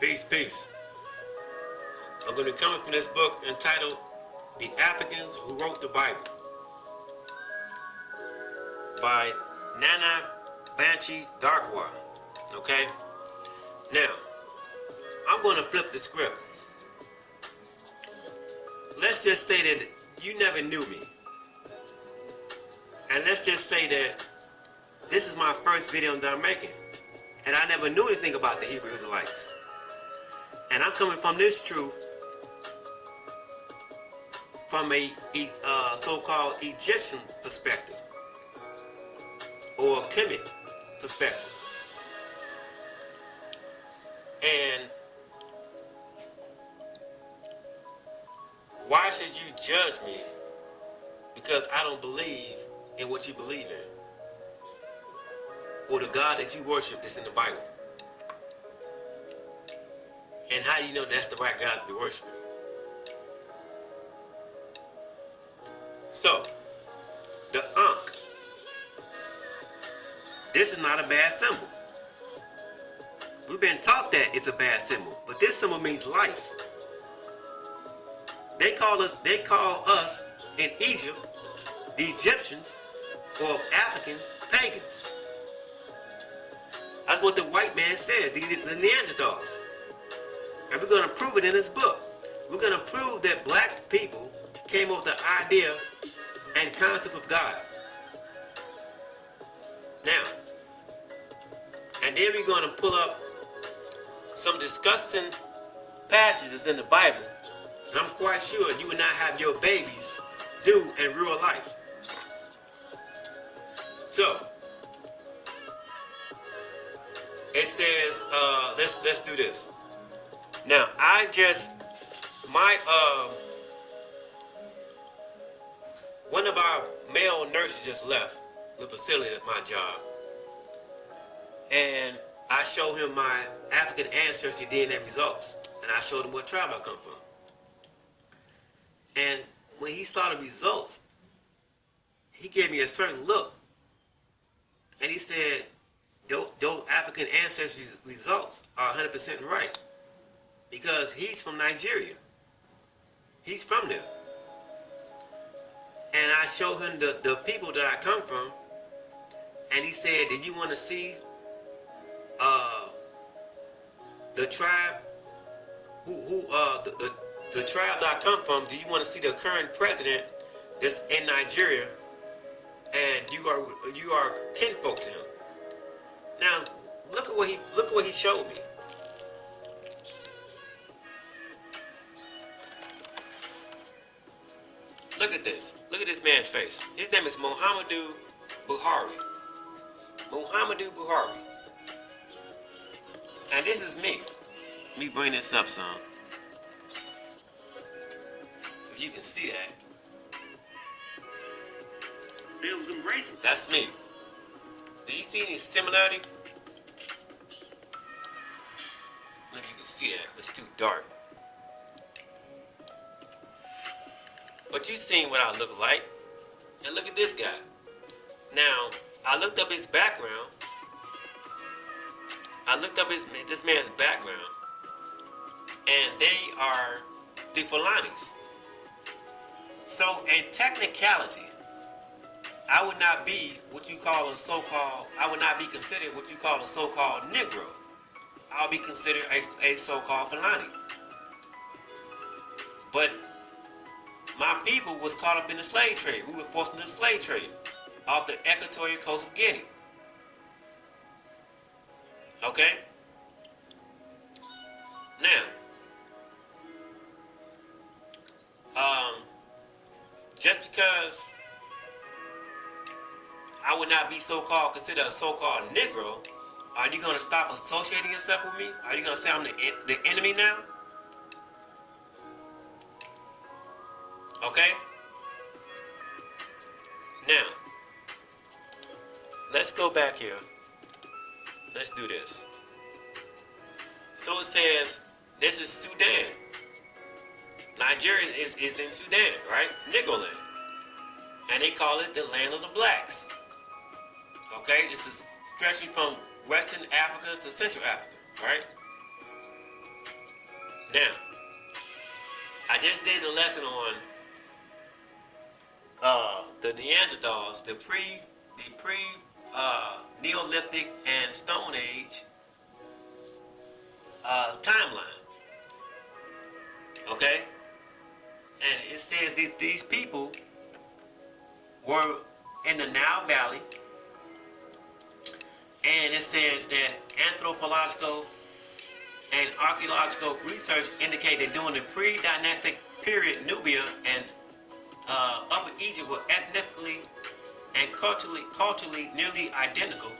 Peace. I'm going to be coming from this book entitled The Africans Who Wrote the Bible by Nana Banshee Darkwa. Okay? Now, I'm going to flip the script. Let's just say that you never knew me. And let's just say that this is my first video that I'm making. And I never knew anything about the Hebrew Israelites. And I'm coming from this truth from a so-called Egyptian perspective or Kemet perspective. And why should you judge me because I don't believe in what you believe in or the God that you worship that's in the Bible? And how do you know that's the right God to be worshiping? So, the Ankh. This is not a bad symbol. We've been taught that it's a bad symbol, but this symbol means life. They call us in Egypt, the Egyptians, or Africans, pagans. That's what the white man said, the Neanderthals. And we're going to prove it in this book. We're going to prove that black people came up with the idea and concept of God. Now, and then we're going to pull up some disgusting passages in the Bible. And I'm quite sure you will not have your babies do in real life. So, it says, let's do this. Now, one of our male nurses just left the facility at my job. And I showed him my African ancestry DNA results. And I showed him what tribe I come from. And when he started results, he gave me a certain look. And he said, those African ancestry results are 100% right. Because he's from Nigeria. He's from there. And I showed him the people that I come from. And he said, did you want to see the tribe the tribe that I come from? Do you want to see the current president that's in Nigeria? And you are kinfolk to him. Now, look at what he showed me. Look at this. Look at this man's face. His name is Muhammadu Buhari. Muhammadu Buhari. And this is me. Let me bring this up some. So you can see that. Bills and braces. That's me. Do you see any similarity? Look, you can see that. It's too dark. But you seen what I look like. And look at this guy. Now, I looked up his background. I looked up this man's background. And they are the Fulanis. So, in technicality, I would not be what you call I would not be considered what you call a so-called Negro. I'll be considered a so-called Fulani. But my people was caught up in the slave trade. We were forced into the slave trade off the equatorial coast of Guinea. Okay? Now, just because I would not be considered a so-called Negro, are you going to stop associating yourself with me? Are you going to say I'm the enemy now? Okay? Now, let's go back here. Let's do this. So it says, this is Sudan. Nigeria is in Sudan, right? Negro land. And they call it the land of the blacks. Okay? This is stretching from Western Africa to Central Africa, right? Now, I just did a lesson on the Neanderthals, the pre Neolithic and Stone Age timeline. Okay, and it says that these people were in the Nile Valley, and it says that anthropological and archaeological research indicate that during the pre-dynastic period, Nubia and Upper Egypt were ethnically and culturally nearly identical.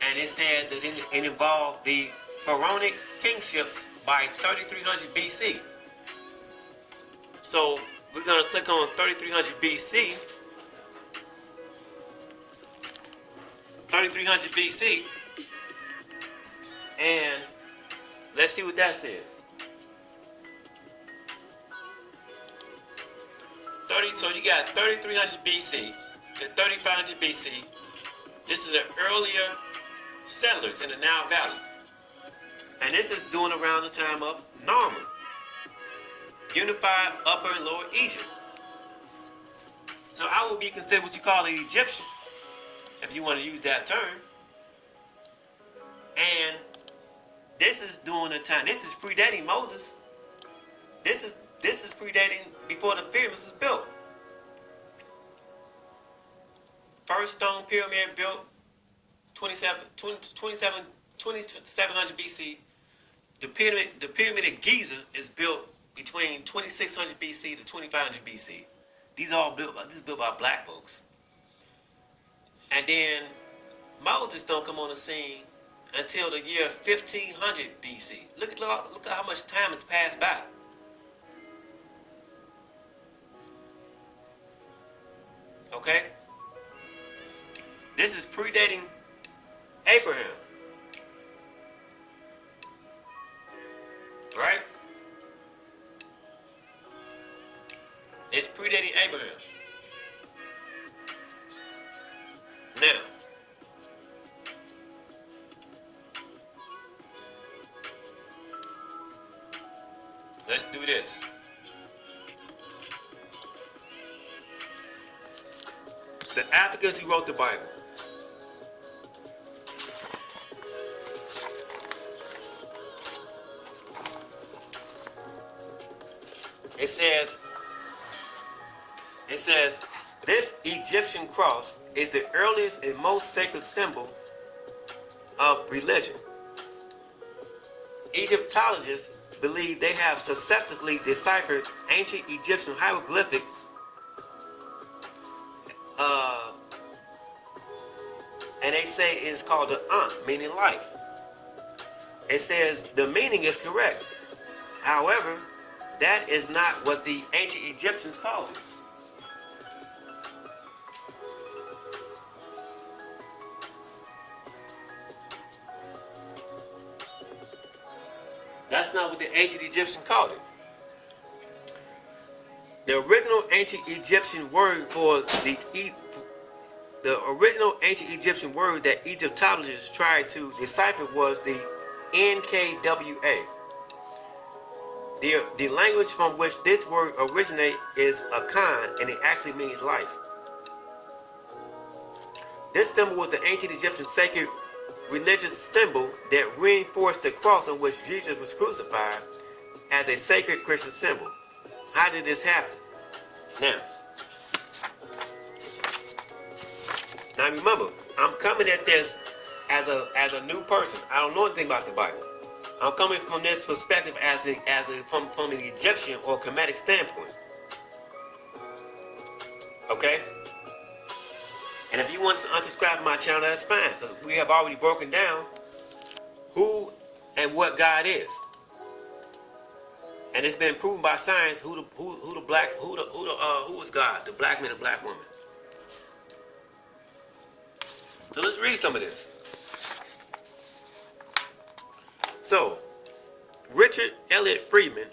And it said that it involved the pharaonic kingships by 3300 BC. So we're going to click on 3300 BC. 3300 BC. And let's see what that says. So you got 3300 BC to 3500 BC. This is the earlier settlers in the Nile Valley. And this is doing around the time of Narmer, unified Upper and Lower Egypt. So I would be considered what you call an Egyptian, if you want to use that term. And this is during the time, this is predating Moses. This is predating before the pyramids was built. First stone pyramid built 2700 BC. The pyramid of Giza is built between 2600 BC to 2500 BC. This is built by black folks. And then Moses don't come on the scene until the year 1500 BC. Look at how much time has passed by. Okay? This is predating Abraham. Right? It's predating Abraham. Now, let's do this. The Africans who wrote the Bible. It says, this Egyptian cross is the earliest and most sacred symbol of religion. Egyptologists believe they have successfully deciphered ancient Egyptian hieroglyphics and they say it's called the Ankh, meaning life. It says the meaning is correct. However, that is not what the ancient Egyptians called it. That's not what the ancient Egyptians called it. The original ancient Egyptian word for the original ancient Egyptian word that Egyptologists tried to decipher was the NKWA. The language from which this word originates is Akan, and it actually means life. This symbol was the ancient Egyptian sacred religious symbol that reinforced the cross on which Jesus was crucified as a sacred Christian symbol. How did this happen? Now remember, I'm coming at this as a new person. I don't know anything about the Bible. I'm coming from this perspective from an Egyptian or Kemetic standpoint. Okay? And if you want to unsubscribe to my channel, that's fine, because we have already broken down who and what God is. And it's been proven by science who is God, the black man and black woman. So let's read some of this. So, Richard Elliott Friedman,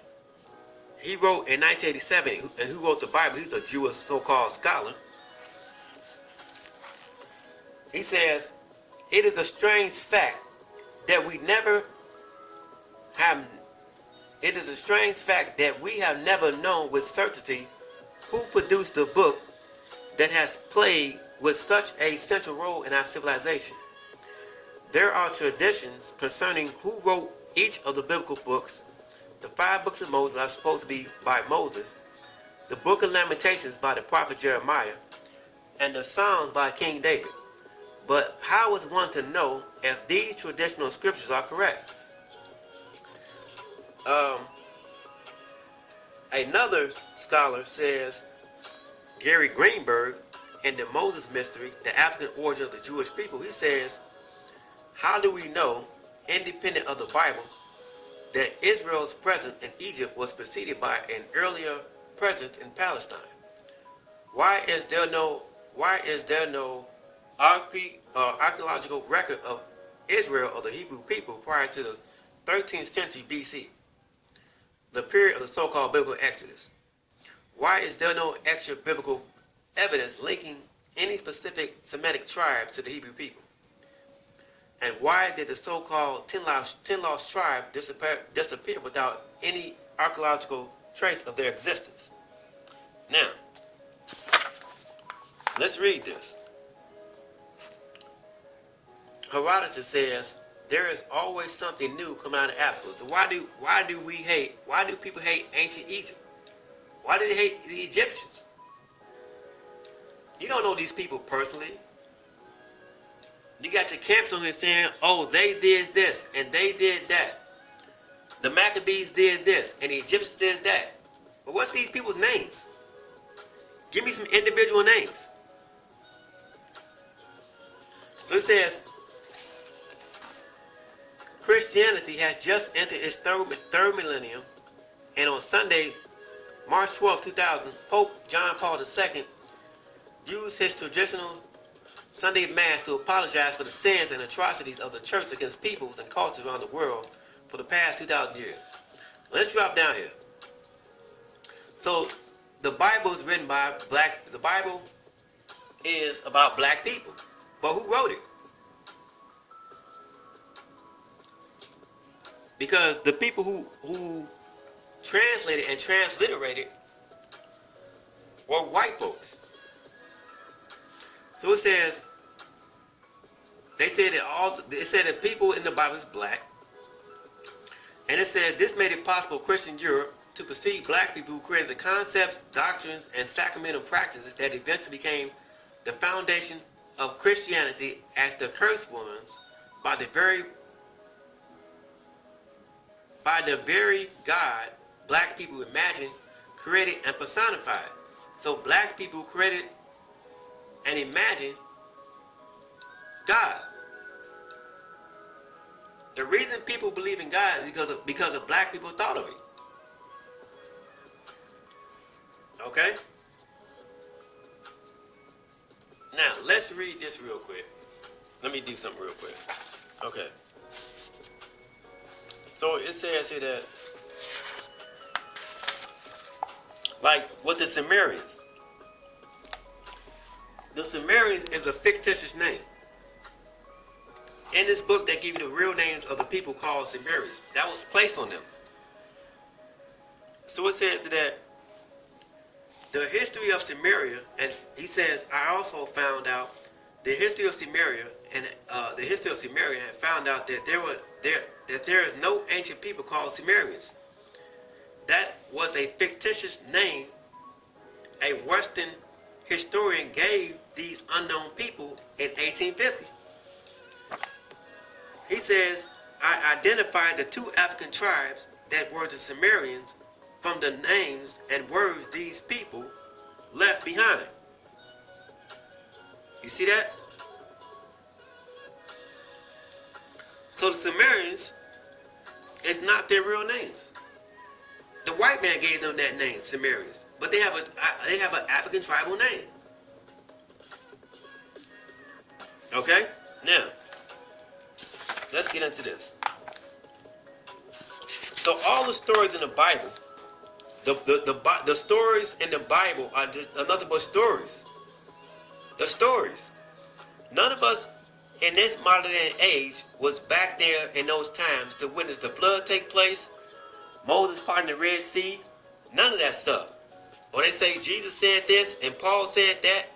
he wrote in 1987, and who wrote the Bible, he's a Jewish so-called scholar. He says, it is a strange fact that we never have It is a strange fact that we have never known with certainty who produced the book that has played with such a central role in our civilization. There are traditions concerning who wrote each of the biblical books. The 5 books of Moses are supposed to be by Moses, the book of Lamentations by the prophet Jeremiah, and the Psalms by King David. But how is one to know if these traditional scriptures are correct? Another scholar says, Gary Greenberg, in the Moses Mystery, the African origin of the Jewish people, he says, how do we know, independent of the Bible, that Israel's presence in Egypt was preceded by an earlier presence in Palestine? Why is there no archaeological record of Israel or the Hebrew people prior to the 13th century BC, the period of the so-called biblical Exodus? Why is there no extra biblical evidence linking any specific Semitic tribe to the Hebrew people? And why did the so-called 10 lost tribe disappear without any archaeological trace of their existence? Now, let's read this. Herodotus says, there is always something new come out of Africa. So why do people hate ancient Egypt? Why do they hate the Egyptians? You don't know these people personally. You got your camps on here saying, oh, they did this and they did that. The Maccabees did this and the Egyptians did that. But what's these people's names? Give me some individual names. So it says, Christianity has just entered its third millennium, and on Sunday, March 12, 2000, Pope John Paul II used his traditional Sunday Mass to apologize for the sins and atrocities of the church against peoples and cultures around the world for the past 2,000 years. Let's drop down here. So, the Bible is written by the Bible is about black people. But who wrote it? Because the people who translated and transliterated were white folks. So it says, they said that people in the Bible is black. And it said this made it possible for Christian Europe to perceive black people who created the concepts, doctrines, and sacramental practices that eventually became the foundation of Christianity as the cursed ones by the very God black people imagined, created, and personified. So black people created and imagined God. The reason people believe in God is because of black people thought of it. Okay? Now, let's read this real quick. Let me do something real quick. Okay. So it says here that, like with the Sumerians. The Sumerians is a fictitious name. In this book, they give you the real names of the people called Sumerians. That was placed on them. So it said that the history of Sumeria, and he says, I also found out the history of Sumeria, and the history of Sumeria, and found out that there is no ancient people called Sumerians. That was a fictitious name a Western historian gave these unknown people in 1850. He says, I identified the 2 African tribes that were the Sumerians from the names and words these people left behind. You see that? So the Sumerians is not their real names. The white man gave them that name, Sumerians, but they have an African tribal name. Okay? Now, let's get into this. So all the stories in the Bible, the stories in the Bible are just nothing but stories. The stories. None of us in this modern age was back there in those times to witness the flood take place, Moses parting the Red Sea. None of that stuff. Or they say Jesus said this and Paul said that.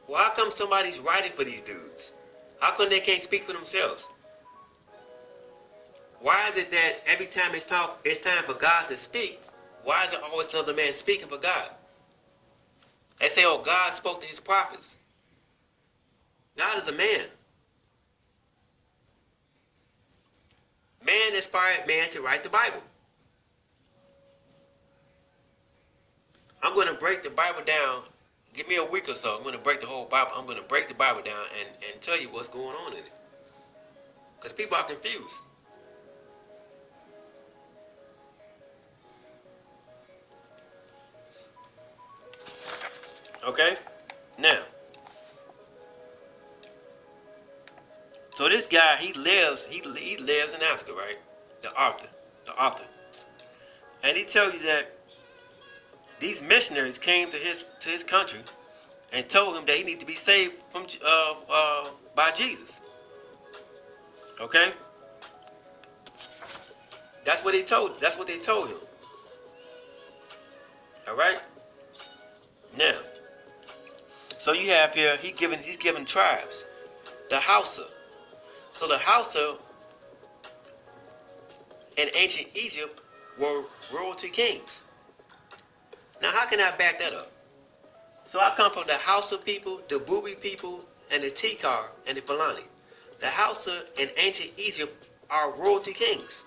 Well, how come somebody's writing for these dudes? How come they can't speak for themselves? Why is it that every time it's time for God to speak, why is it always another man speaking for God? They say, oh, God spoke to his prophets. God is a man. Man inspired man to write the Bible. I'm going to break the Bible down. Give me a week or so. I'm going to break the whole Bible. I'm going to break the Bible down and tell you what's going on in it. Because people are confused. Okay? Now. So this guy, he lives in Africa, right? The author. And he tells you that these missionaries came to his country and told him that he needed to be saved from by Jesus. Okay? That's what they told him. All right? Now, so you have here he's given tribes. The Hausa. So the Hausa in ancient Egypt were royalty kings. Now, how can I back that up? So I come from the Hausa people, the Bubi people, and the Tikar and the Fulani. The Hausa in ancient Egypt are royalty kings.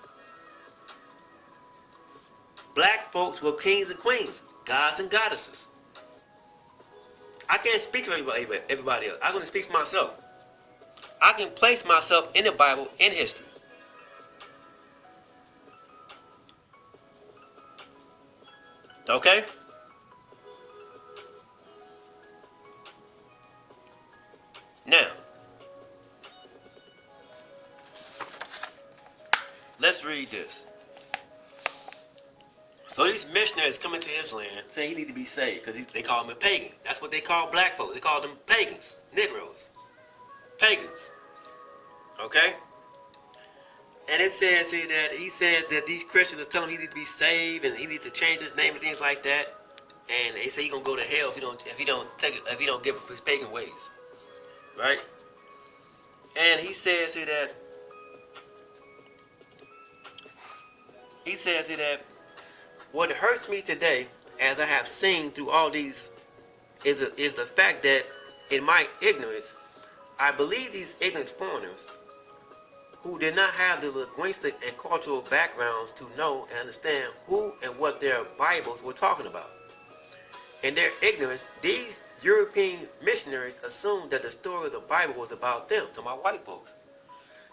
Black folks were kings and queens, gods and goddesses. I can't speak for everybody else. I'm going to speak for myself. I can place myself in the Bible, in history. Okay? Now, let's read this. So these missionaries coming to his land saying he need to be saved because they call him a pagan. That's what they call black folks. They call them pagans, Negroes, pagans. Okay? And it says here that he says that these Christians are telling him he need to be saved and he need to change his name and things like that. And they say he's gonna go to hell if he don't give up his pagan ways. Right? And he says here that what hurts me today, as I have seen through all these, is the fact that in my ignorance, I believe these ignorant foreigners who did not have the linguistic and cultural backgrounds to know and understand who and what their Bibles were talking about. In their ignorance, these European missionaries assumed that the story of the Bible was about them, to my white folks.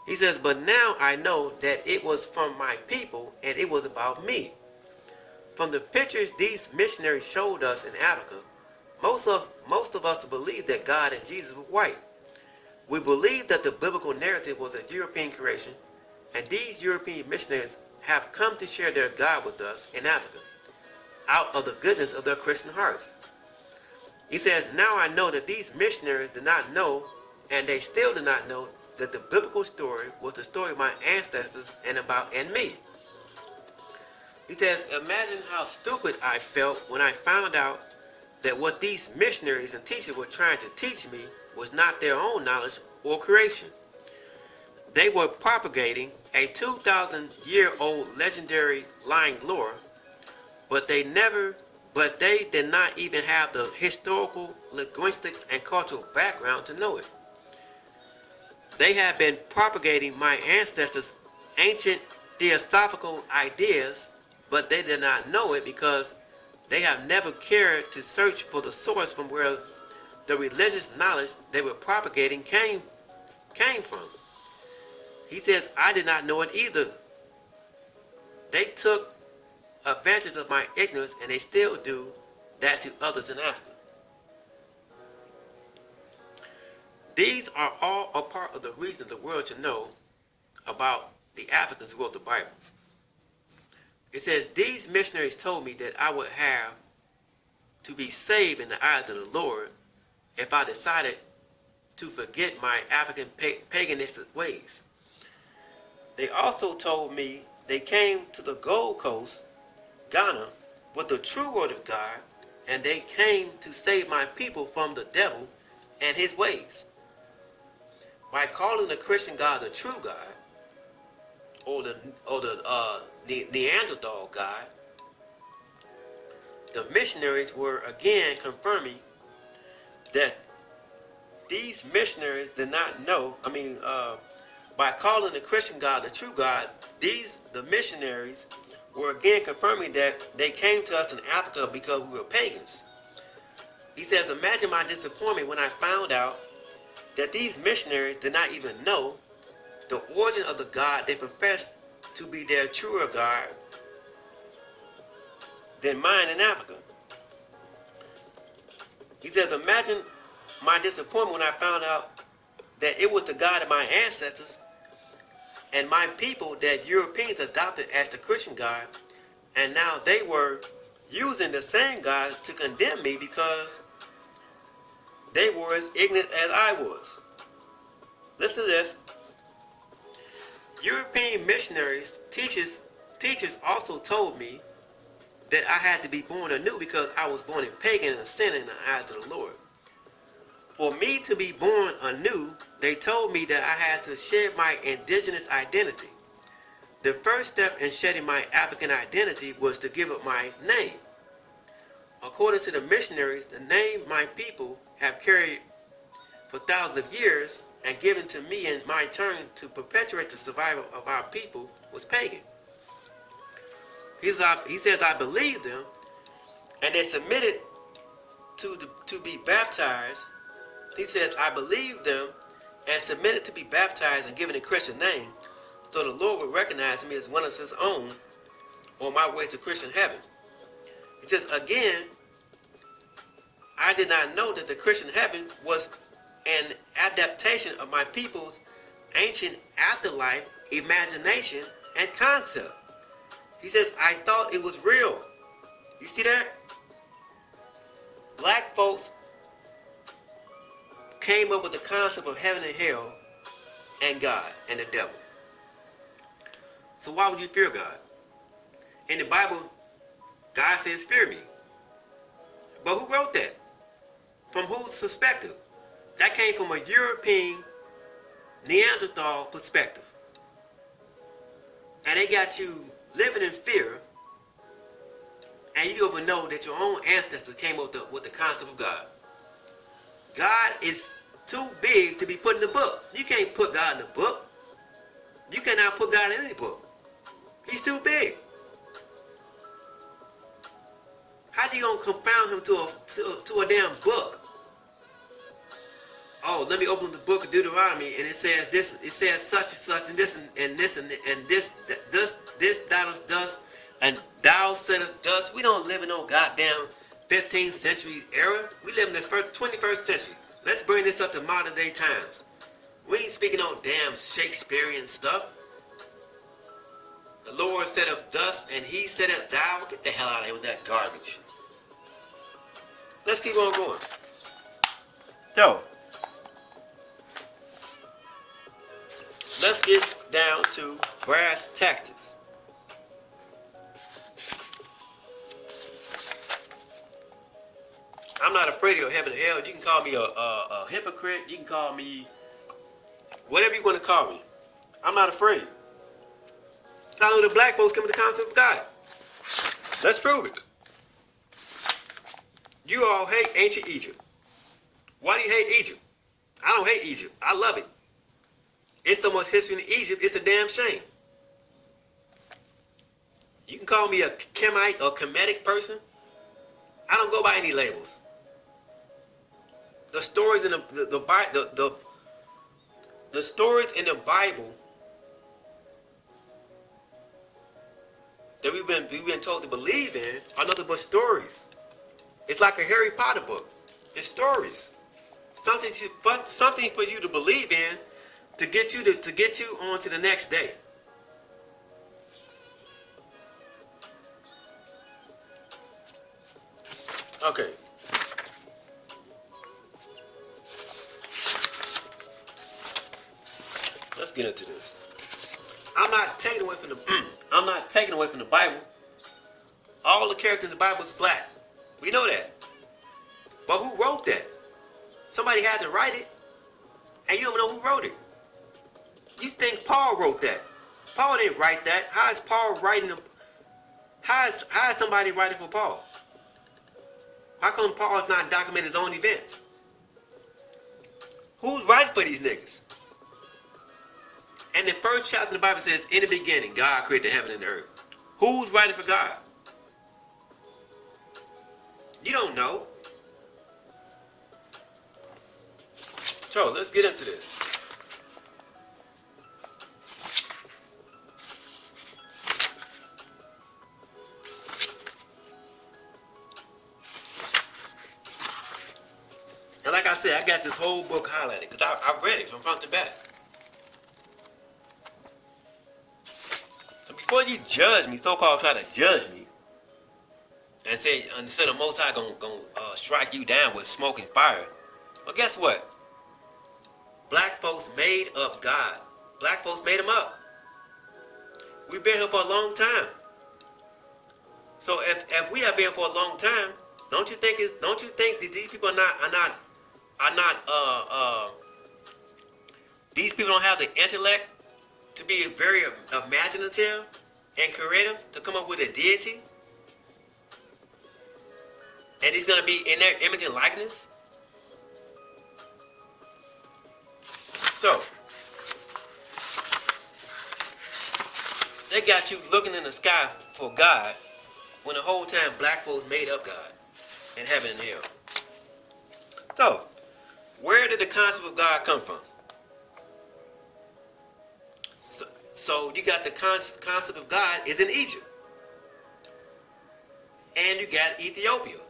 He says, but now I know that it was from my people and it was about me. From the pictures these missionaries showed us in Africa, most of us believe that God and Jesus were white. We believe that the biblical narrative was a European creation, and these European missionaries have come to share their God with us in Africa, out of the goodness of their Christian hearts. He says, now I know that these missionaries did not know, and they still do not know, that the biblical story was the story of my ancestors and me. He says, imagine how stupid I felt when I found out that what these missionaries and teachers were trying to teach me was not their own knowledge or creation. They were propagating a 2,000-year-old legendary lying lore, but they did not even have the historical, linguistics, and cultural background to know it. They had been propagating my ancestors' ancient theosophical ideas, but they did not know it because they have never cared to search for the source from where the religious knowledge they were propagating came from. He says, I did not know it either. They took advantage of my ignorance, and they still do that to others in Africa. These are all a part of the reason the world should know about the Africans who wrote the Bible. It says, these missionaries told me that I would have to be saved in the eyes of the Lord if I decided to forget my African paganistic ways. They also told me they came to the Gold Coast Ghana with the true word of God, and they came to save my people from the devil and his ways. By calling the Christian God the true God, or the Neanderthal God, the missionaries were again confirming that these missionaries did not know. By calling the Christian God the true God, the missionaries were again confirming that they came to us in Africa because we were pagans. He says, imagine my disappointment when I found out that these missionaries did not even know the origin of the God they professed to be their truer God than mine in Africa. He says, imagine my disappointment when I found out that it was the God of my ancestors and my people that Europeans adopted as the Christian God, and now they were using the same God to condemn me because they were as ignorant as I was. Listen to this. European missionaries, teachers also told me that I had to be born anew because I was born in pagan and a sinner in the eyes of the Lord. For me to be born anew, they told me that I had to shed my indigenous identity. The first step in shedding my African identity was to give up my name. According to the missionaries, the name my people have carried for thousands of years and given to me in my turn to perpetuate the survival of our people was pagan. He says, I believed them, and they submitted to be baptized. He says, I believed them and submitted to be baptized and given a Christian name, so the Lord would recognize me as one of his own on my way to Christian heaven. He says, again, I did not know that the Christian heaven was an adaptation of my people's ancient afterlife imagination and concept. He says, I thought it was real. You see that? Black folks came up with the concept of heaven and hell and God and the devil. So why would you fear God? In the Bible, God says, fear me. But who wrote that? From whose perspective? That came from a European Neanderthal perspective. And they got you living in fear, and you don't even know that your own ancestors came up with the concept of God. God is too big to be put in the book. You can't put God in the book. You cannot put God in any book. He's too big. How do you gonna confound him to a damn book? Oh, let me open the book of Deuteronomy, and it says this. It says such and such, and this, and this, and this, that, thus, and thou saidest thus. We don't live in no goddamn 15th century era. We live in the 21st century. Let's bring this up to modern day times. We ain't speaking on damn Shakespearean stuff. The Lord said of thus, and he said of thou. Get the hell out of here with that garbage. Let's keep on going. So, let's get down to brass tactics. I'm not afraid of heaven and hell. You can call me a hypocrite. You can call me whatever you want to call me. I'm not afraid. I know the black folks come with the concept of God. Let's prove it. You all hate ancient Egypt. Why do you hate Egypt? I don't hate Egypt. I love it. It's so much history in Egypt, it's a damn shame. You can call me a Chemite or Kemetic person. I don't go by any labels. The stories in the stories in the Bible that we've been told to believe in are nothing but stories. It's like a Harry Potter book. It's stories. Something for you to believe in to get you on to the next day. Okay. Let's get into this. I'm not taking away from the Bible. All the characters in the Bible is black. We know that. But who wrote that? Somebody had to write it, and you don't know who wrote it. You think Paul wrote that? Paul didn't write that. How is Paul writing? How is somebody writing for Paul? How come Paul is not documenting his own events? Who's writing for these niggas? And the first chapter of the Bible says, in the beginning, God created the heaven and the earth. Who's writing for God? You don't know. So let's get into this. And like I said, I got this whole book highlighted because I read it from front to back. So before you judge me, so-called try to judge me, and say, instead of Most High gonna strike you down with smoke and fire, well, guess what? Black folks made up God. Black folks made him up. We've been here for a long time. So if we have been for a long time, don't you think that these people are not these people don't have the intellect to be very imaginative and creative to come up with a deity? And he's going to be in their image and likeness? So, they got you looking in the sky for God when the whole time black folks made up God in heaven and hell. So, where did the concept of God come from? So you got the concept of God is in Egypt. And you got Ethiopia.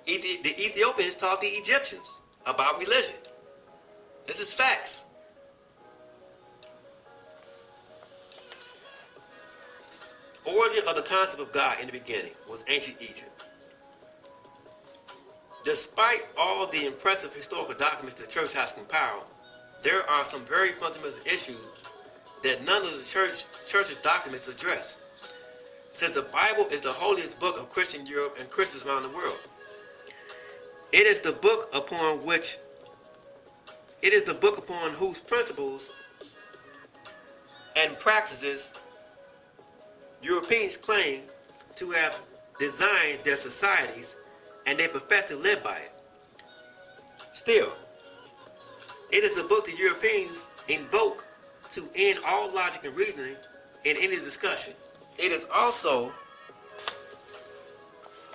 The Ethiopians taught the Egyptians about religion. This is facts. Origin of the concept of God in the beginning was ancient Egypt. Despite all the impressive historical documents the church has compiled, there are some very fundamental issues that none of the church's documents address. Since the Bible is the holiest book of Christian Europe and Christians around the world, it is the book upon whose principles and practices Europeans claim to have designed their societies, and they profess to live by it. Still, it is the book the Europeans invoke to end all logic and reasoning in any discussion. It is also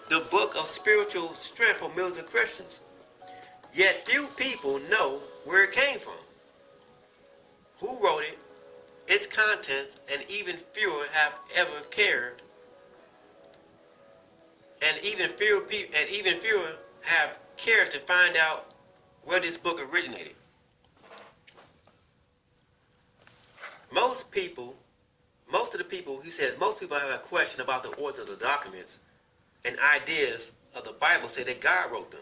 the book of spiritual strength for millions of Christians. Yet few people know where it came from, who wrote it, its contents, and even fewer have ever cared. And even fewer have cared to find out where this book originated. Most of the people, he says, most people have a question about the origin of the documents and ideas of the Bible say that God wrote them.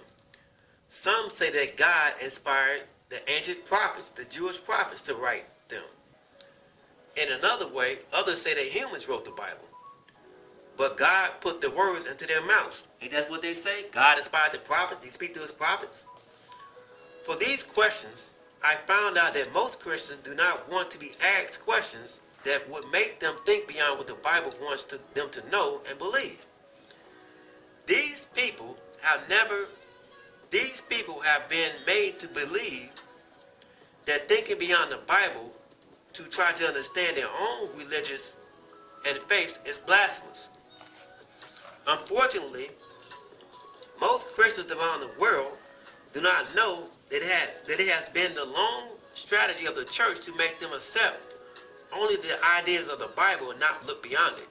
Some say that God inspired the ancient prophets, the Jewish prophets, to write them. In another way, others say that humans wrote the Bible. But God put the words into their mouths. Ain't that what they say? God inspired the prophets. He speaks to his prophets. For these questions, I found out that most Christians do not want to be asked questions that would make them think beyond what the Bible wants them to know and believe. These people have been made to believe that thinking beyond the Bible to try to understand their own religious and faith is blasphemous. Unfortunately, most Christians around the world do not know that it has been the long strategy of the church to make them accept only the ideas of the Bible and not look beyond it.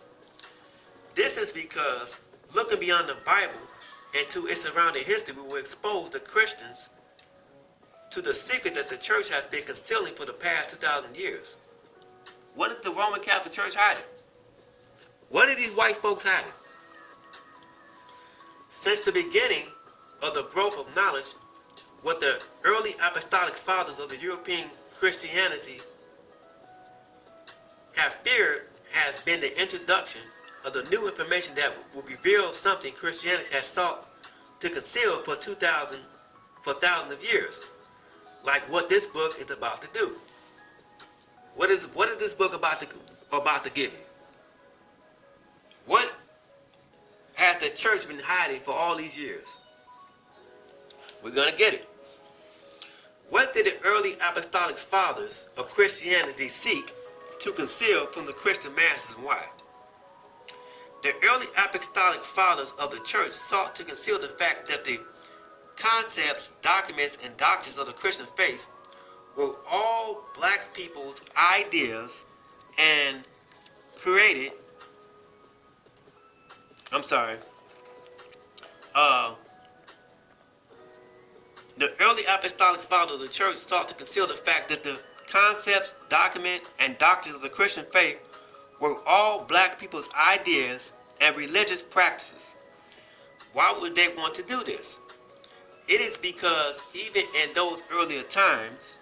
This is because looking beyond the Bible and to its surrounding history will expose the Christians to the secret that the church has been concealing for the past 2,000 years. What is the Roman Catholic Church hiding? What are these white folks hiding? Since the beginning of the growth of knowledge, what the early apostolic fathers of the European Christianity have feared has been the introduction of the new information that will reveal something Christianity has sought to conceal for thousands of years, like what this book is about to do. What is this book about to give you? What has the church been hiding for all these years? We're going to get it. What did the early apostolic fathers of Christianity seek to conceal from the Christian masses, and why? The early apostolic fathers of the church sought to conceal the fact that the concepts, documents, and doctrines of the Christian faith were all black people's ideas and created. The early apostolic fathers of the church sought to conceal the fact that the concepts, documents, and doctrines of the Christian faith were all black people's ideas and religious practices. Why would they want to do this? It is because even in those earlier times,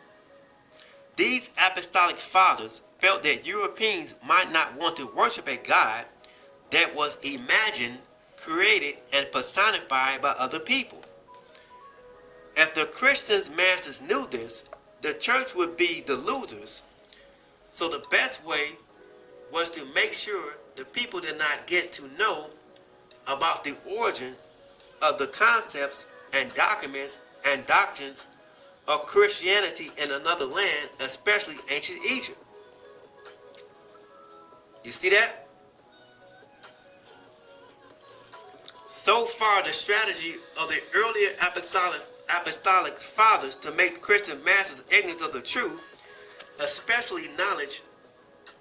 these apostolic fathers felt that Europeans might not want to worship a God that was imagined, created, and personified by other people. If the Christians' masters knew this, the church would be the losers. So the best way was to make sure the people did not get to know about the origin of the concepts and documents and doctrines of Christianity in another land, especially ancient Egypt. You see that? So far, the strategy of the earlier apostolic fathers to make Christian masses ignorant of the truth, especially knowledge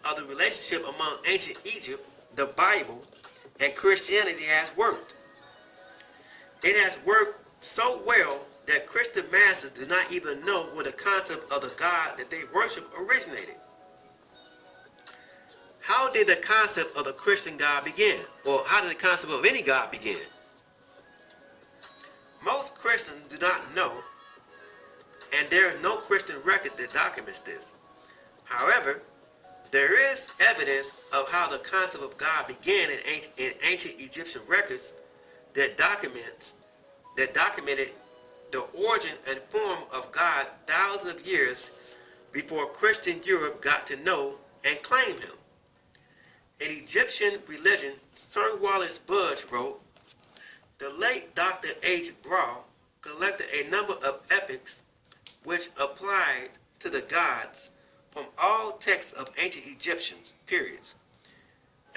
of the relationship among ancient Egypt, the Bible, and Christianity has worked. It has worked so well that Christian masses do not even know where the concept of the God that they worship originated. How did the concept of the Christian God begin? Or how did the concept of any God begin? Most Christians do not know, and there is no Christian record that documents this. However, there is evidence of how the concept of God began in ancient Egyptian records that documented the origin and form of God thousands of years before Christian Europe got to know and claim him. In Egyptian religion, Sir Wallace Budge wrote, the late Dr. H. Braw collected a number of epics which applied to the gods from all texts of ancient Egyptian periods.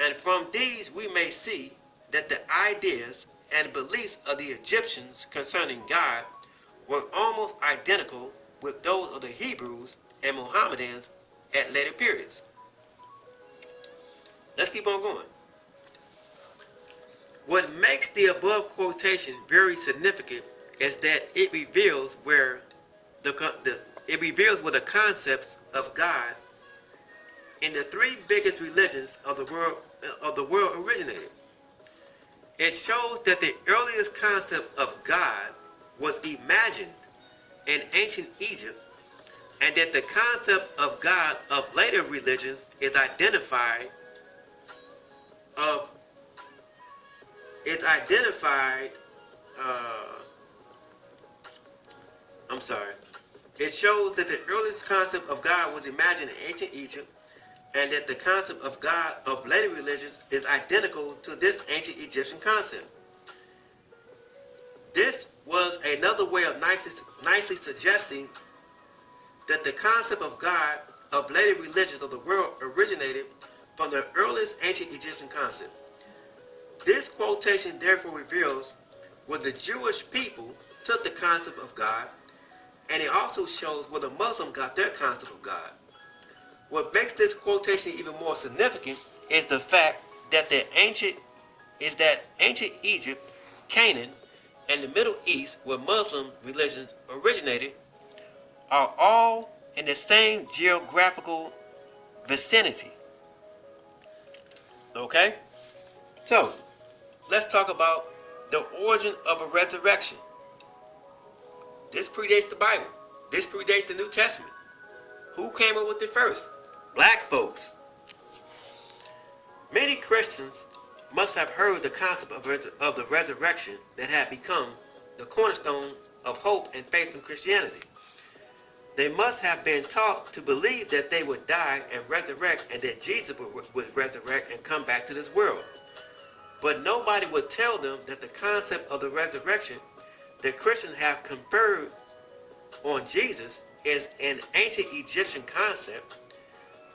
And from these we may see that the ideas and beliefs of the Egyptians concerning God were almost identical with those of the Hebrews and Mohammedans at later periods. Let's keep on going. What makes the above quotation very significant is that it reveals where the concepts of God in the three biggest religions of the world originated. It shows that the earliest concept of God was imagined in ancient Egypt, and that the concept of God of later religions is identified. It shows that the earliest concept of God was imagined in ancient Egypt, and that the concept of God of later religions is identical to this ancient Egyptian concept. This was another way of nicely suggesting that the concept of God of later religions of the world originated from the earliest ancient Egyptian concept. This quotation therefore reveals where the Jewish people took the concept of God, and it also shows where the Muslims got their concept of God. What makes this quotation even more significant is the fact that ancient Egypt, Canaan, and the Middle East, where Muslim religions originated, are all in the same geographical vicinity. Okay? So, let's talk about the origin of a resurrection. This predates the Bible. This predates the New Testament. Who came up with it first? Black folks. Many Christians must have heard the concept of the resurrection that had become the cornerstone of hope and faith in Christianity. They must have been taught to believe that they would die and resurrect, and that Jesus would resurrect and come back to this world. But nobody would tell them that the concept of the resurrection that Christians have conferred on Jesus is an ancient Egyptian concept,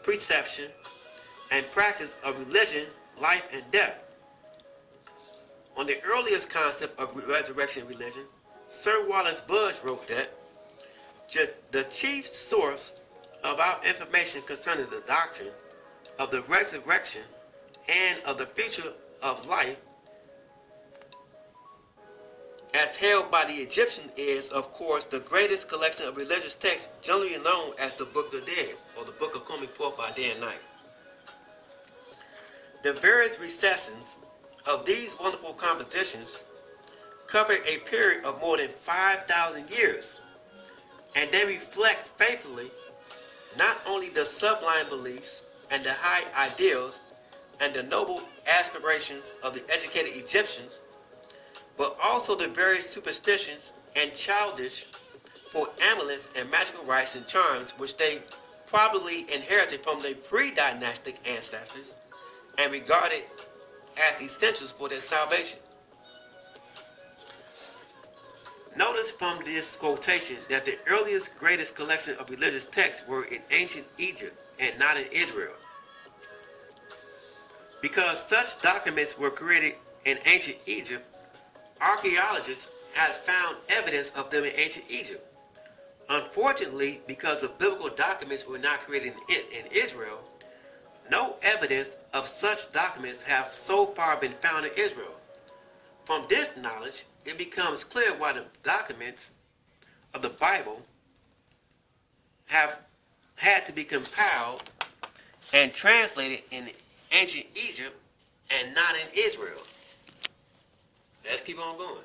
perception, and practice of religion, life, and death. On the earliest concept of resurrection religion, Sir Wallace Budge wrote that the chief source of our information concerning the doctrine of the resurrection and of the future of life as held by the Egyptians is, of course, the greatest collection of religious texts generally known as the Book of the Dead, or the Book of Coming Forth by Day and Night. The various recessions of these wonderful compositions cover a period of more than 5,000 years, and they reflect faithfully not only the sublime beliefs and the high ideals and the noble aspirations of the educated Egyptians, but also the various superstitions and childish for amulets and magical rites and charms which they probably inherited from their pre-dynastic ancestors and regarded as essentials for their salvation. Notice from this quotation that the earliest, greatest collection of religious texts were in ancient Egypt and not in Israel. Because such documents were created in ancient Egypt, archaeologists have found evidence of them in ancient Egypt. Unfortunately, because the biblical documents were not created in Israel, no evidence of such documents have so far been found in Israel. From this knowledge, it becomes clear why the documents of the Bible have had to be compiled and translated in ancient Egypt and not in Israel. Let's keep on going.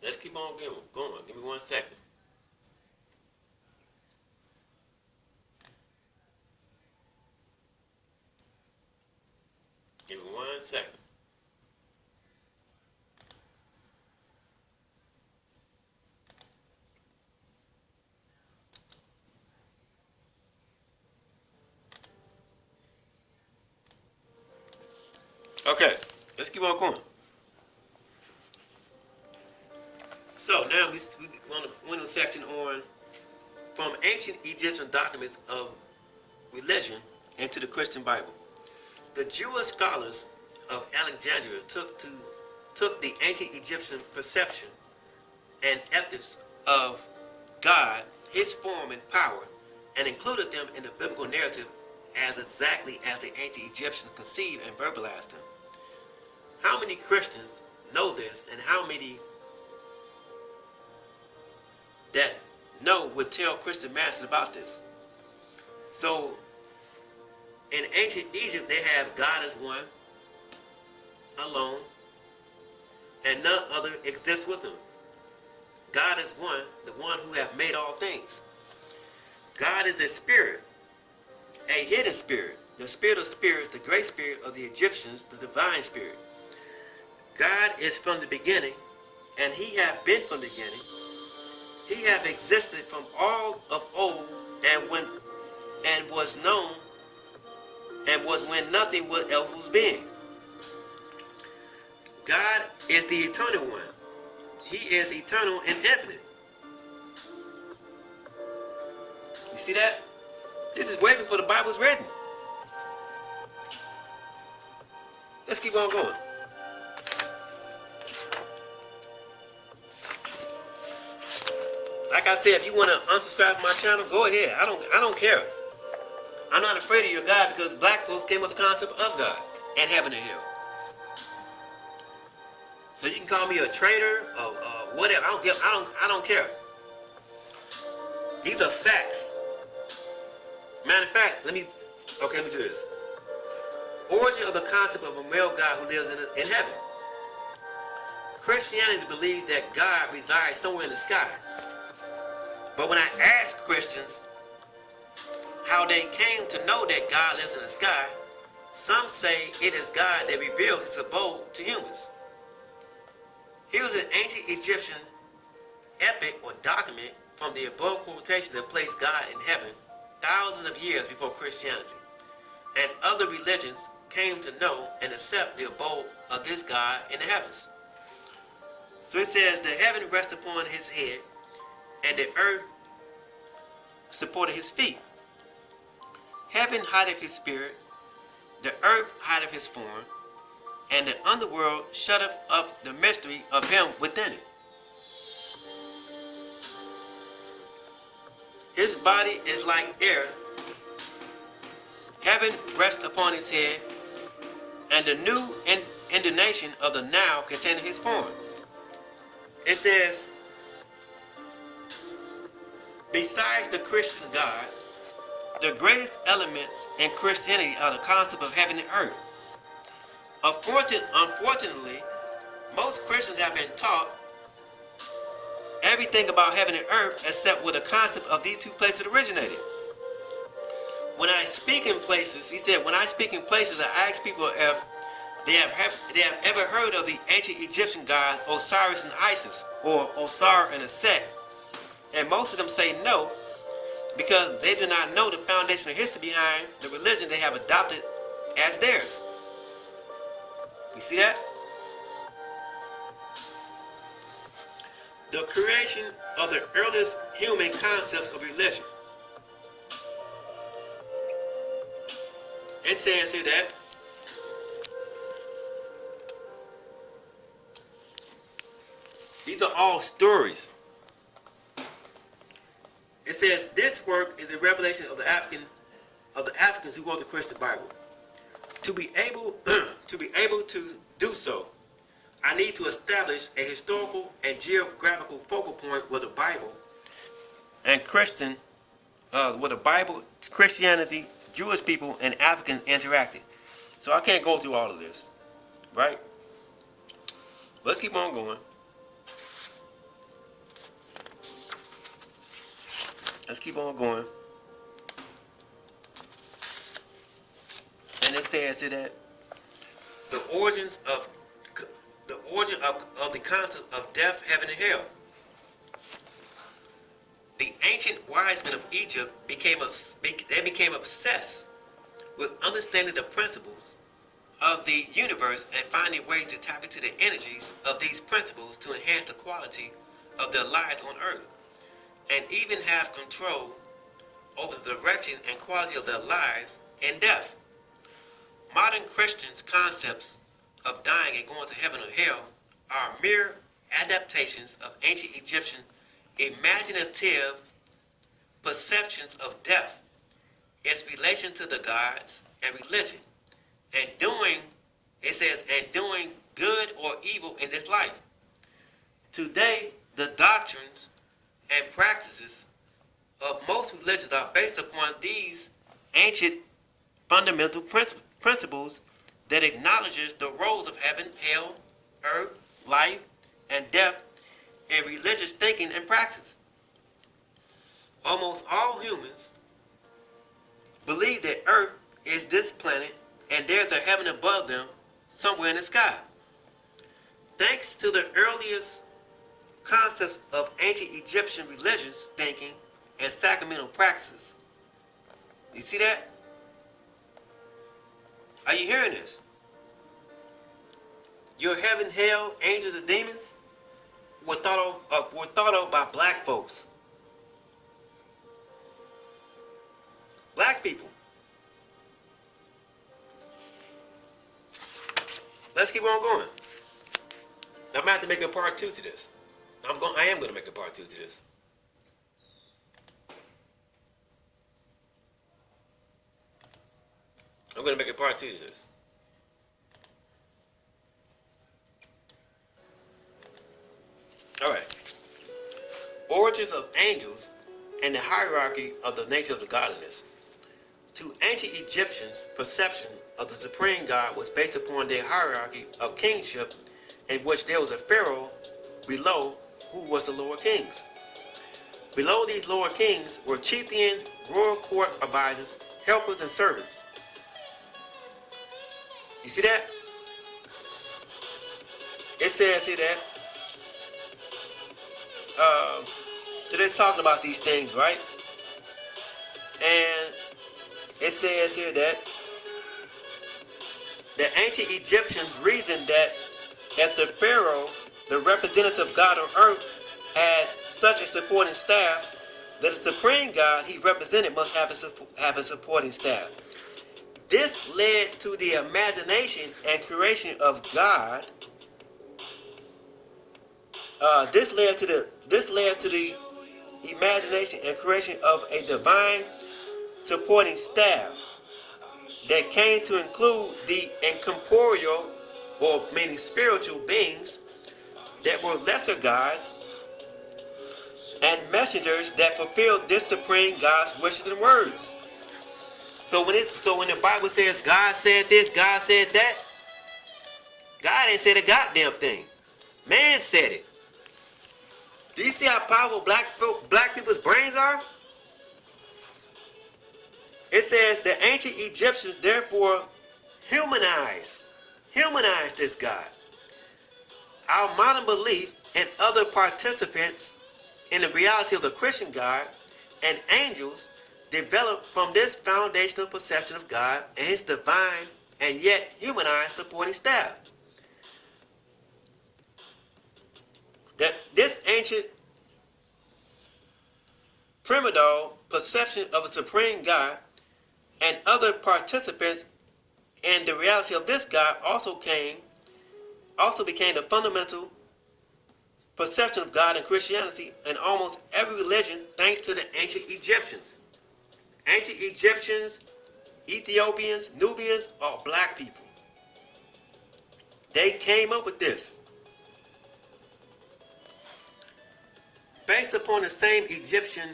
Let's keep on going. Give me 1 second. Give me 1 second. Okay, let's keep on going. So now we want to win a section on from ancient Egyptian documents of religion into the Christian Bible. The Jewish scholars of Alexandria took the ancient Egyptian perception and ethics of God, his form and power, and included them in the biblical narrative as exactly as the ancient Egyptians conceived and verbalized them. How many Christians know this, and how many that know would tell Christian masters about this? So, in ancient Egypt, they have God as one, alone, and none other exists with him. God is one, the one who hath made all things. God is a spirit, a hidden spirit, the spirit of spirits, the great spirit of the Egyptians, the divine spirit. God is from the beginning, and he hath been from the beginning. He hath existed from all of old, and was known, and was when nothing else was being. God is the eternal one. He is eternal and infinite. You see that? This is way before the Bible was written. Let's keep on going. Like I said, if you want to unsubscribe from my channel, go ahead. I don't care. I'm not afraid of your God because black folks came with the concept of God and heaven and hell. So you can call me a traitor or whatever. I don't care. These are facts. Matter of fact, let me do this. Origin of the concept of a male God who lives in heaven. Christianity believes that God resides somewhere in the sky. But when I ask Christians, how they came to know that God lives in the sky, some say it is God that revealed his abode to humans. Here was an ancient Egyptian epic or document from the above quotation that placed God in heaven thousands of years before Christianity and other religions came to know and accept the abode of this God in the heavens. So it says, the heaven rests upon his head, and the earth supported his feet. Heaven hideth his spirit, the earth hideth his form, and the underworld shutteth up the mystery of him within it. His body is like air. Heaven rests upon his head, and the new inundation of the Nile contained his form. It says, besides the Christian God, the greatest elements in Christianity are the concept of heaven and earth. Unfortunately, most Christians have been taught everything about heaven and earth except where the concept of these two places originated. When I speak in places, he said, when I speak in places, I ask people if they have ever heard of the ancient Egyptian gods Osiris and Isis, or Osir and Set. And most of them say no, because they do not know the foundational history behind the religion they have adopted as theirs. You see that? The creation of the earliest human concepts of religion. It says here that these are all stories. It says this work is a revelation of the Africans who wrote the Christian Bible. To be able to do so, I need to establish a historical and geographical focal point where the Bible and Christianity, Jewish people, and Africans interacted. So I can't go through all of this, right? Let's keep on going. Let's keep on going. And it says here that the origin of the concept of death, heaven, and hell. The ancient wise men of Egypt became obsessed with understanding the principles of the universe and finding ways to tap into the energies of these principles to enhance the quality of their lives on earth, and even have control over the direction and quality of their lives in death. Modern Christians' concepts of dying and going to heaven or hell are mere adaptations of ancient Egyptian imaginative perceptions of death, its relation to the gods and religion, and doing good or evil in this life. Today, the doctrines and practices of most religions are based upon these ancient fundamental principles that acknowledges the roles of heaven, hell, earth, life, and death in religious thinking and practice. Almost all humans believe that earth is this planet and there's a heaven above them somewhere in the sky. Thanks to the earliest concepts of ancient Egyptian religious thinking and sacramental practices. You see that? Are you hearing this? Your heaven, hell, angels, and demons were thought of by black folks. Black people. Let's keep on going. I'm going to have to make a part 2 to this. I am going to make a part 2 to this. I'm going to make a part 2 to this. Alright. Origins of angels and the hierarchy of the nature of the godliness. To ancient Egyptians, perception of the supreme God was based upon their hierarchy of kingship, in which there was a pharaoh below who was the Lord Kings. Below these lower kings were chieftains, royal court advisors, helpers, and servants. You see that? It says here that so they're talking about these things, right? And it says here that the ancient Egyptians reasoned that if the Pharaoh, the representative God on earth, had such a supporting staff, that the supreme God he represented must have a supporting staff. This led to the imagination and creation of God. This led to the imagination and creation of a divine supporting staff that came to include the incorporeal, or meaning spiritual beings that were lesser gods and messengers that fulfilled this supreme God's wishes and words. So when the Bible says God said this, God said that, God ain't said a goddamn thing. Man said it. Do you see how powerful black people's brains are? It says the ancient Egyptians therefore humanized this God. Our modern belief and other participants in the reality of the Christian God and angels developed from this foundational perception of God and his divine and yet humanized supporting staff. That this ancient primitive perception of a supreme God and other participants in the reality of this God also became the fundamental perception of God in Christianity and almost every religion, thanks to the ancient Egyptians. Ancient Egyptians, Ethiopians, Nubians are black people. They came up with this. Based upon the same Egyptian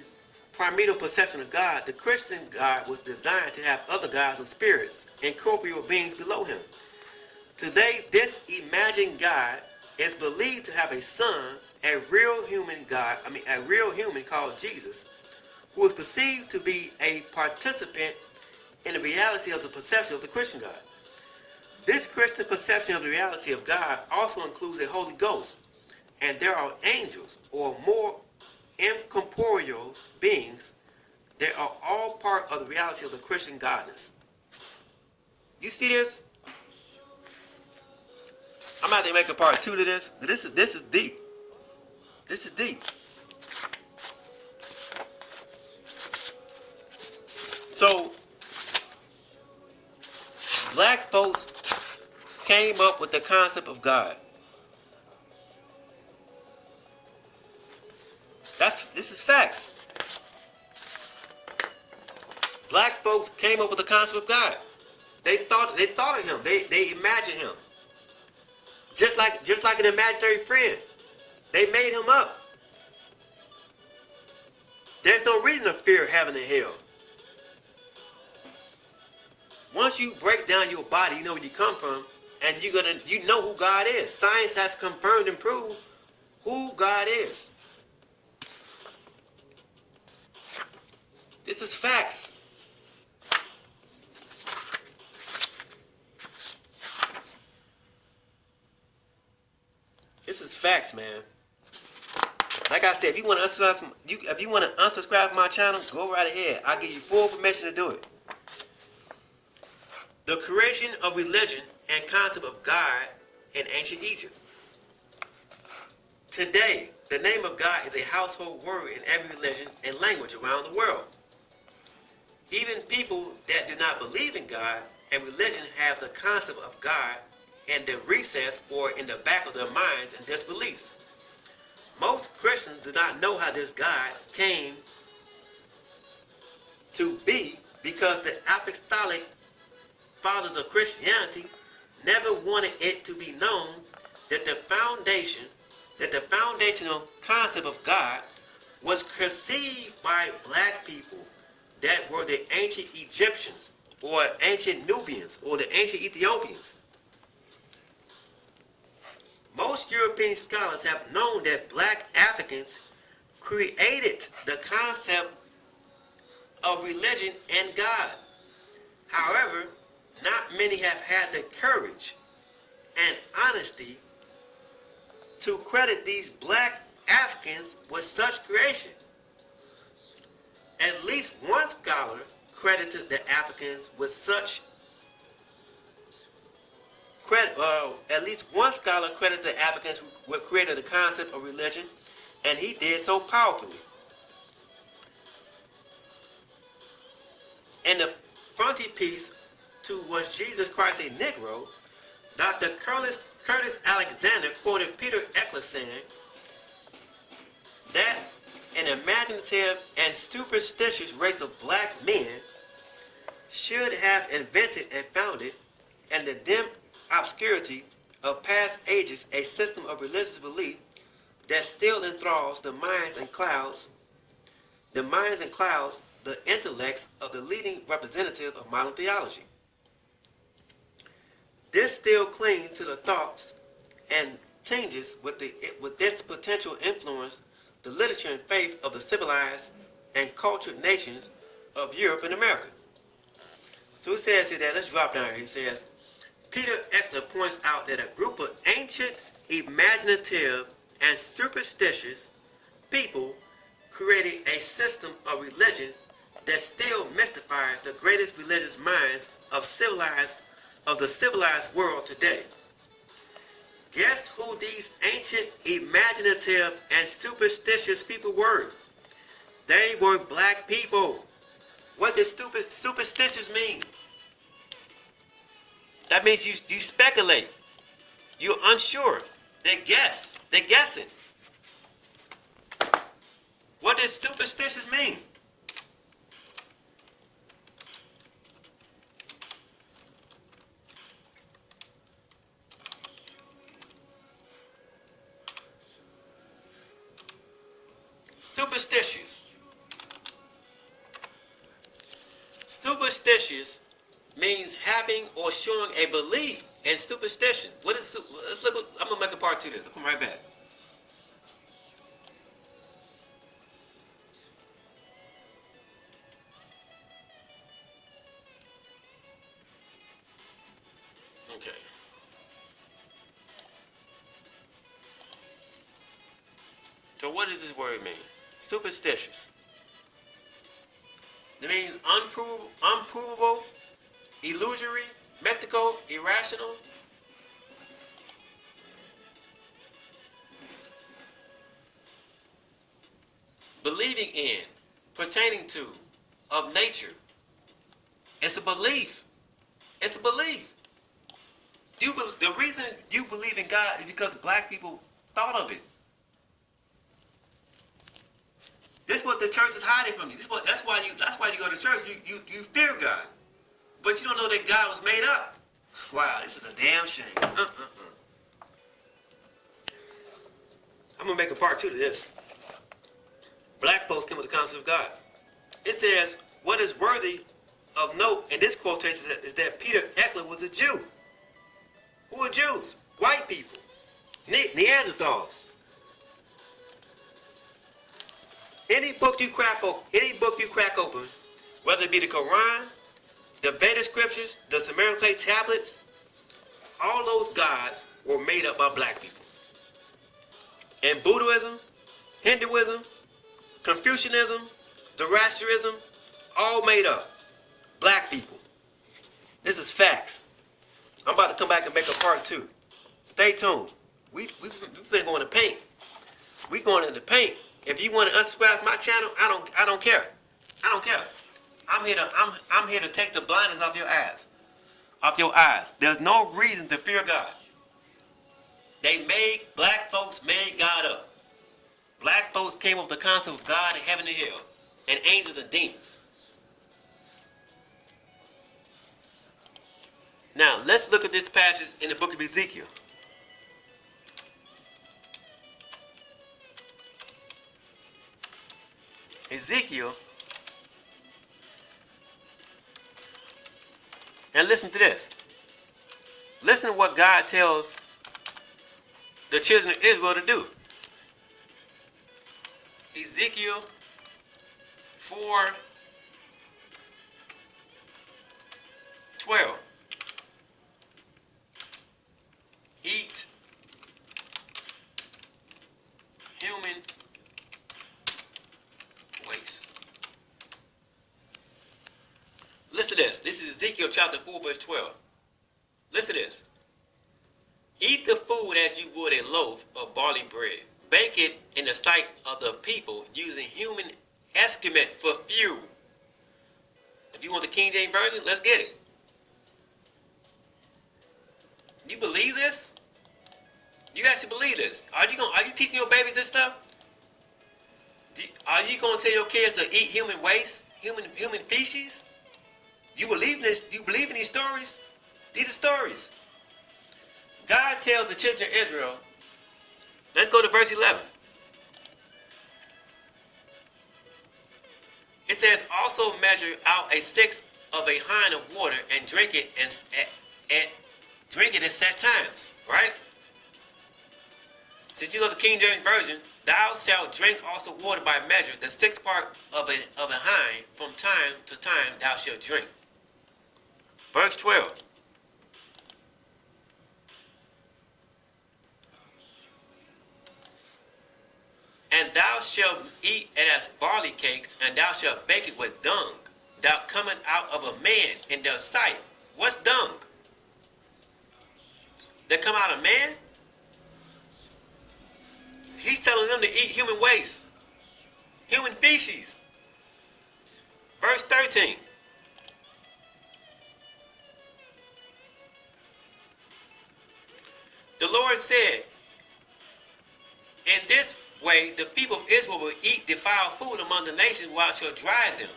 primeval perception of God, the Christian God was designed to have other gods or spirits, incorporeal beings below him. Today, this imagined God is believed to have a son, a real human called Jesus, who is perceived to be a participant in the reality of the perception of the Christian God. This Christian perception of the reality of God also includes a Holy Ghost, and there are angels or more incorporeal beings that are all part of the reality of the Christian godness. You see this? I'm about to make a part 2 to this. This is deep. This is deep. So, black folks came up with the concept of God. This is facts. Black folks came up with the concept of God. They thought of him. They imagined him. Just like an imaginary friend. They made him up. There's no reason to fear heaven and hell. Once you break down your body, you know where you come from, and you know who God is. Science has confirmed and proved who God is. This is facts. This is facts, man. Like I said, if you want to unsubscribe from my channel, go right ahead. I'll give you full permission to do it. The creation of religion and concept of God in ancient Egypt. Today, the name of God is a household word in every religion and language around the world. Even people that do not believe in God and religion have the concept of God in the recess or in the back of their minds and disbeliefs. Most Christians do not know how this God came to be because the apostolic fathers of Christianity never wanted it to be known that the foundational concept of God was conceived by black people that were the ancient Egyptians or ancient Nubians or the ancient Ethiopians. Most European scholars have known that black Africans created the concept of religion and God. However, not many have had the courage and honesty to credit these black Africans with such creation. At least one scholar credited the Africans with such at least one scholar credited the Africans with creating the concept of religion, and he did so powerfully. In the frontispiece to Was Jesus Christ a Negro, Dr. Curtis Alexander quoted Peter Eckler saying that an imaginative and superstitious race of black men should have invented and founded, in the dim obscurity of past ages, a system of religious belief that still enthralls the minds and clouds the intellects of the leading representative of modern theology. This still clings to the thoughts and changes with its potential influence the literature and faith of the civilized and cultured nations of Europe and America. So it says here that, let's drop down here, he says, Peter Eckler points out that a group of ancient, imaginative, and superstitious people created a system of religion that still mystifies the greatest religious minds of the civilized world today. Guess who these ancient, imaginative, and superstitious people were? They were black people. What does superstitious mean? That means you speculate. You're unsure. They guess. They're guessing. What does superstitious mean? Superstitious. Superstitious means having or showing a belief in superstition. What is? Let's look. I'm gonna make a part to this. I'll come right back. Okay. So what does this word mean? Superstitious. It means unprovable, illusory, mythical, irrational. Believing in, pertaining to, of nature. It's a belief. It's a belief. The reason you believe in God is because black people thought of it. This is what the church is hiding from you. That's why you go to church. You fear God, but you don't know that God was made up. Wow, this is a damn shame. I'm gonna make a part 2 to this. Black folks came with the concept of God. It says what is worthy of note in this quotation is that Peter Eckler was a Jew. Who are Jews? White people, Neanderthals. Any book you crack open, whether it be the Quran, the Vedic scriptures, the Sumerian clay tablets, all those gods were made up by black people. And Buddhism, Hinduism, Confucianism, Zoroastrianism, all made up. Black people. This is facts. I'm about to come back and make a part 2. Stay tuned. We finna go in the paint. We going in the paint. If you want to unsubscribe my channel, I don't care. I don't care. I'm here to take the blindness off your eyes. Off your eyes. There's no reason to fear God. Black folks made God up. Black folks came up with the concept of God and heaven and hell, and angels and demons. Now, let's look at this passage in the book of Ezekiel. Ezekiel, and listen to this. Listen to what God tells the children of Israel to do. Ezekiel 4:12. Eat human waste. Listen to this. This is Ezekiel chapter 4, verse 12. Listen to this. Eat the food as you would a loaf of barley bread. Bake it in the sight of the people using human excrement for fuel. If you want the King James Version, let's get it. You believe this? You actually believe this? Are you teaching your babies this stuff? Are you going to tell your kids to eat human waste, human feces? You believe this? You believe in these stories? These are stories. God tells the children of Israel. Let's go to verse 11. It says, also measure out a sixth of a hind of water and drink it at set times. Right? Since you know the King James Version, thou shalt drink also water by measure, the sixth part of a hind, from time to time thou shalt drink. Verse 12. And thou shalt eat it as barley cakes, and thou shalt bake it with dung, thou coming out of a man in their sight. What's dung? That come out of man? He's telling them to eat human waste, human feces. Verse 13. The Lord said, in this way the people of Israel will eat defiled food among the nations while I shall dry them.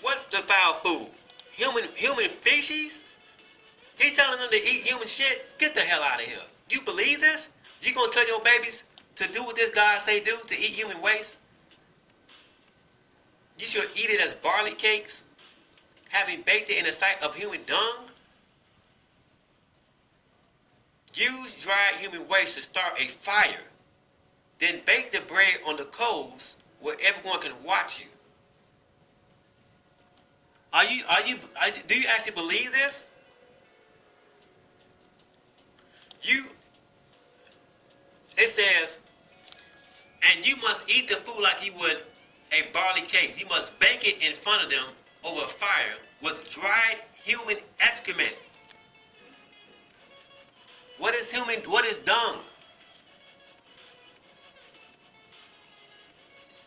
What defiled food? Human feces? He telling them to eat human shit? Get the hell out of here. You believe this? You gonna tell your babies to do what this God say do, to eat human waste? You should eat it as barley cakes, having baked it in the sight of human dung? Use dried human waste to start a fire. Then bake the bread on the coals where everyone can watch you. Do you actually believe this? It says, and you must eat the food like you would a barley cake. You must bake it in front of them over a fire with dried human excrement. What is dung?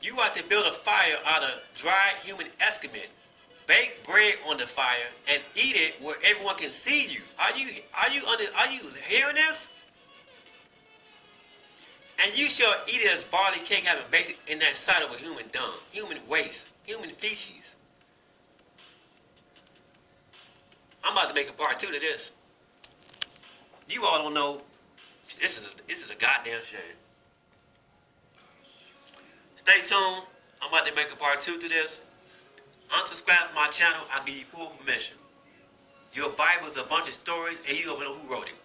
You are to build a fire out of dried human excrement. Bake bread on the fire and eat it where everyone can see you. Are you hearing this? And you shall eat it as barley cake, having baked it in that sight of a human dung, human waste, human feces. I'm about to make a part 2 to this. You all don't know. This is a goddamn shame. Stay tuned. I'm about to make a part 2 to this. Unsubscribe to my channel. I'll give you full permission. Your Bible is a bunch of stories, and you don't know who wrote it.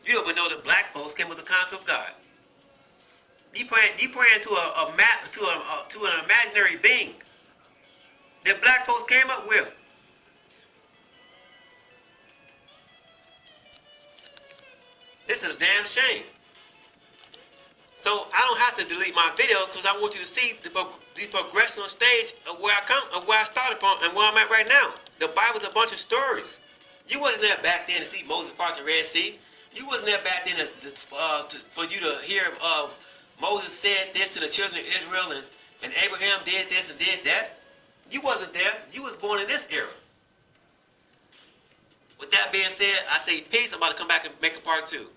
You don't know that black folks came with the concept of God. You praying to an imaginary being that black folks came up with. This is a damn shame. So I don't have to delete my video because I want you to see the progressional stage of where I started from and where I'm at right now. The Bible's a bunch of stories. You wasn't there back then to see Moses part the Red Sea. You wasn't there back then for you to hear Moses said this to the children of Israel and Abraham did this and did that. You wasn't there. You was born in this era. With that being said, I say peace. I'm about to come back and make a part 2.